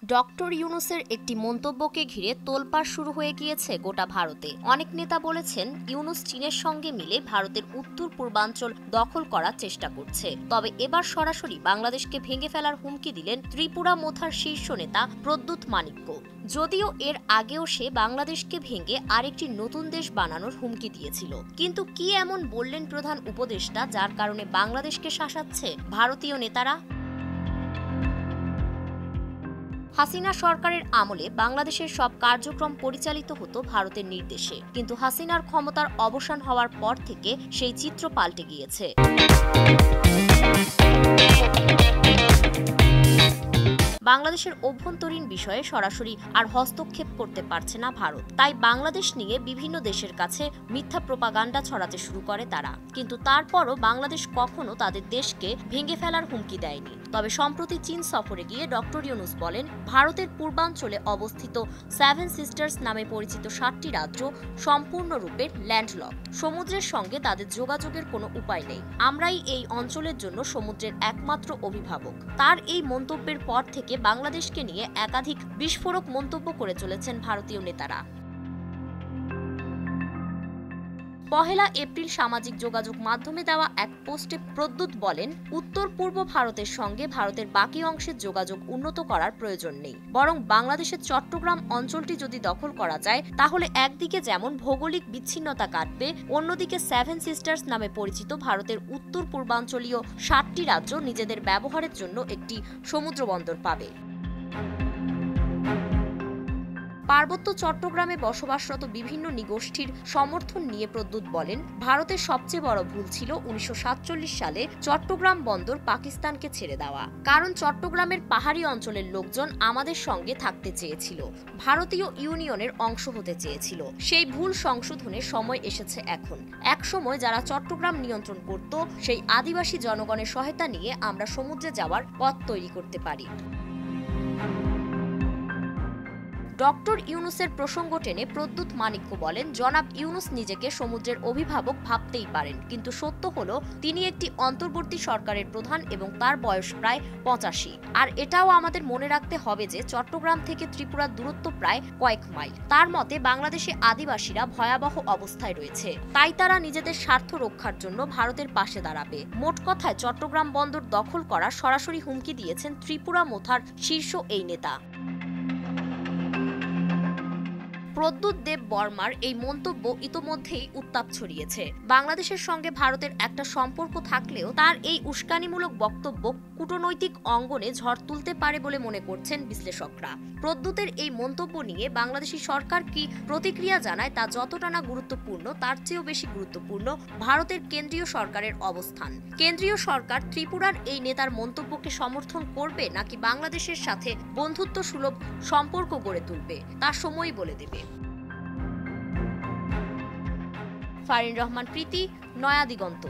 Doctor ইউনূসের একটি মন্তব্যকে ঘিরে তোলপাড় শুরু হয়ে গিয়েছে গোটা ভারতে। অনেক নেতা বলেছেন ইউনূস চীনের সঙ্গে মিলে ভারতের উত্তর পূর্বাঞ্চল দখল করার চেষ্টা করছে। তবে এবার সরাসরি বাংলাদেশকে ভেঙে ফেলার হুমকি দিলেন ত্রিপুরা মোথার শীর্ষ নেতা প্রদ্যুৎ মানিক্য। যদিও এর আগেও সে বাংলাদেশকে ভেঙে আরেকটি নতুন দেশ বানানোর হুমকি দিয়েছিল। কিন্তু কি এমন বললেন প্রধান উপদেষ্টা যার কারণে বাংলাদেশকে শাসাচ্ছে ভারতীয় নেতারা? হাসিনা সরকারের আমলে বাংলাদেশের সব কার্যক্রম পরিচালিত হতো ভারতের নির্দেশে, কিন্তু হাসিনার ক্ষমতার অবসান হওয়ার পর থেকে সেই চিত্র পাল্টে গিয়েছে। বাংলাদেশের অভ্যন্তরীণ বিষয়ে সরাসরি আর হস্তক্ষেপ করতে পারছে না ভারত। তাই বাংলাদেশ নিয়ে বিভিন্ন দেশের কাছে মিথ্যা প্রোপাগান্ডা ছড়াতে শুরু করে তারা। কিন্তু তারপরও বাংলাদেশ কখনো তাদের দেশকে ভেঙে ফেলার হুমকি দেয়নি। তবে সম্প্রতি চীন সফরে গিয়ে ডক্টর ইউনূস বলেন, ভারতের পূর্বাঞ্চলে অবস্থিত 7 সিস্টার্স নামে পরিচিত 7টি রাজ্য সম্পূর্ণরূপে ল্যান্ডলক। সমুদ্রের সঙ্গে তাদের যোগাযোগের কোনো উপায় নেই। আমরাই এই অঞ্চলের জন্য সমুদ্রের একমাত্র অভিভাবক। তার এই মন্তব্যের পর থেকে বাংলাদেশকে নিয়ে একাধিক বিস্ফোরক মন্তব্য করে চলেছেন ভারতীয় নেতারা। পহেলা এপ্রিল সামাজিক যোগাযোগ মাধ্যমে দেওয়া এক পোস্টে প্রদ্যুৎ বলেন, উত্তর পূর্ব ভারতের সঙ্গে ভারতের বাকি অংশের যোগাযোগ উন্নত করার প্রয়োজন নেই, বরং বাংলাদেশের চট্টগ্রাম অঞ্চলটি যদি দখল করা যায় তাহলে একদিকে যেমন ভৌগোলিক বিচ্ছিন্নতা কাটবে, অন্যদিকে 7 সিস্টার্স নামে পরিচিত ভারতের উত্তর পূর্বাঞ্চলীয় 7টি রাজ্য নিজেদের ব্যবহারের জন্য একটি সমুদ্র বন্দর পাবে। পার্বত্য চট্টগ্রামে বসবাসরত বিভিন্ন নৃগোষ্ঠীর সমর্থন নিয়ে প্রদ্যুৎ বলেন, ভারতের সবচেয়ে বড় ভুল ছিল 1947 সালে চট্টগ্রাম বন্দর পাকিস্তানকে ছেড়ে দেওয়া। কারণ চট্টগ্রামের পাহাড়ি অঞ্চলের লোকজন আমাদের সঙ্গে থাকতে চেয়েছিল, ভারতীয় ইউনিয়নের অংশ হতে চেয়েছিল। সেই ভুল সংশোধনের সময় এসেছে এখন। এক সময় যারা চট্টগ্রাম নিয়ন্ত্রণ করত, সেই আদিবাসী জনগণের সহায়তা নিয়ে আমরা সমুদ্রে যাওয়ার পথ তৈরি করতে পারি। ডক্টর ইউনূসের প্রসঙ্গ টেনে প্রদ্যুৎ মানিক্য বলেন, জনাব ইউনূস নিজেকে সমুদ্রের অভিভাবক ভাবতেই পারেন, কিন্তু সত্য হলো তিনি একটি অন্তর্বর্তী সরকারের প্রধান এবং তার বয়স প্রায় 85। আর এটাও আমাদের মনে রাখতে হবে যে চট্টগ্রাম থেকে ত্রিপুরার দূরত্ব প্রায় কয়েক মাইল। তার মতে বাংলাদেশে আদিবাসীরা ভয়াবহ অবস্থায় রয়েছে, তাই তারা নিজেদের স্বার্থ রক্ষার জন্য ভারতের পাশে দাঁড়াবে। মোট কথায় চট্টগ্রাম বন্দর দখল করার সরাসরি হুমকি দিয়েছেন ত্রিপুরা মোথার শীর্ষ এই নেতা। প্রদ্যুৎ দেব বর্মার এই মন্তব্য ইতোমধ্যেই উত্তাপ ছড়িয়েছে। বাংলাদেশের সঙ্গে ভারতের একটা সম্পর্ক থাকলেও তার এই উস্কানিমূলক বক্তব্য কূটনৈতিক অঙ্গনে ঝড় তুলতে পারে বলে মনে করছেন বিশ্লেষকরা। প্রদ্যুতের এই মন্তব্য নিয়ে বাংলাদেশি সরকার কি প্রতিক্রিয়া জানায় তা যতটা না গুরুত্বপূর্ণ, তার চেয়েও বেশি গুরুত্বপূর্ণ ভারতের কেন্দ্রীয় সরকারের অবস্থান। কেন্দ্রীয় সরকার ত্রিপুরার এই নেতার মন্তব্যকে সমর্থন করবে নাকি বাংলাদেশের সাথে বন্ধুত্ব সুলভ সম্পর্ক গড়ে তুলবে তা সময়ই বলে দেবে। ফারিন রহমান প্রীতি, নয়া দিগন্ত।